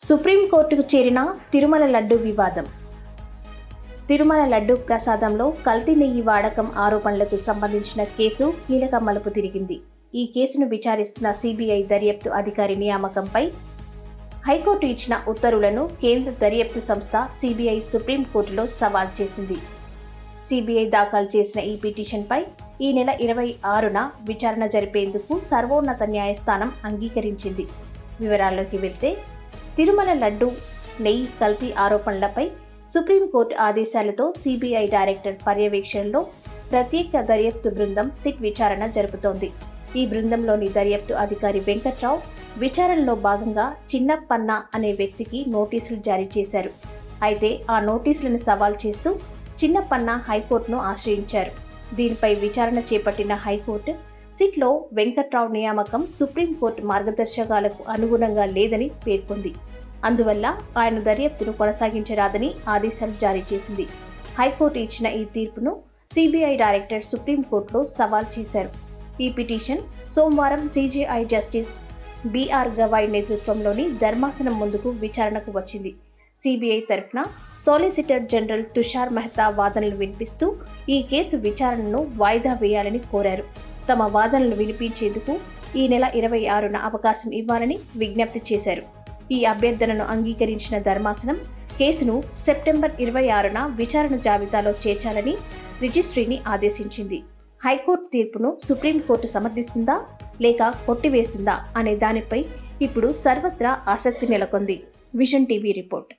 సుప్రీంకోర్టుకు చేరిన తిరుమల లడ్డు వివాదం. తిరుమల లడ్డు ప్రసాదంలో కల్తీ నెయ్యి వాడకం ఆరోపణలకు సంబంధించిన కేసు కీలక మలుపు తిరిగింది. ఈ కేసును విచారిస్తున్న సిబిఐ దర్యాప్తు అధికారి నియామకంపై హైకోర్టు ఇచ్చిన ఉత్తర్వులను కేంద్ర దర్యాప్తు సంస్థ సిబిఐ సుప్రీంకోర్టులో సవాల్ చేసింది. సిబిఐ దాఖలు చేసిన ఈ పిటిషన్పై ఈ నెల 26న విచారణ జరిపేందుకు సర్వోన్నత న్యాయస్థానం అంగీకరించింది. వివరాల్లోకి వెళ్తే, తిరుమల లడ్డు నెయ్యి కల్తీ ఆరోపణలపై సుప్రీంకోర్టు ఆదేశాలతో సిబిఐ డైరెక్టర్ పర్యవేక్షణలో ప్రత్యేక దర్యాప్తు బృందం సిట్ విచారణ జరుపుతోంది. ఈ బృందంలోని దర్యాప్తు అధికారి వెంకట్రావు విచారణలో భాగంగా చిన్నప్పన్న అనే వ్యక్తికి నోటీసులు జారీ చేశారు. అయితే ఆ నోటీసులను సవాల్ చేస్తూ చిన్నప్పన్న హైకోర్టును ఆశ్రయించారు. దీనిపై విచారణ చేపట్టిన హైకోర్టు సిట్లో వెంకట్రావు నియామకం సుప్రీంకోర్టు మార్గదర్శకాలకు అనుగుణంగా లేదని పేర్కొంది. అందువల్ల ఆయన దర్యాప్తును కొనసాగించరాదని ఆదేశాలు జారీ చేసింది. హైకోర్టు ఇచ్చిన ఈ తీర్పును సిబిఐ డైరెక్టర్ సుప్రీంకోర్టులో సవాల్ చేశారు. ఈ పిటిషన్ సోమవారం సిజేఐ జస్టిస్ బిఆర్ గవాయ్ నేతృత్వంలోని ధర్మాసనం ముందుకు విచారణకు వచ్చింది. సిబిఐ తరఫున సాలిసిటర్ జనరల్ తుషార్ మెహతా వాదనలు వినిపిస్తూ ఈ కేసు విచారణను వాయిదా వేయాలని కోరారు. తమ వాదనలు వినిపించేందుకు ఈ నెల 26న అవకాశం ఇవ్వాలని విజ్ఞప్తి చేశారు. ఈ అభ్యర్థనను అంగీకరించిన ధర్మాసనం కేసును సెప్టెంబర్ 26న విచారణ జాబితాలో చేర్చాలని రిజిస్ట్రీని ఆదేశించింది. హైకోర్టు తీర్పును సుప్రీంకోర్టు సమర్థిస్తుందా లేక కొట్టివేస్తుందా అనే దానిపై ఇప్పుడు సర్వత్రా ఆసక్తి నెలకొంది. Vision TV report.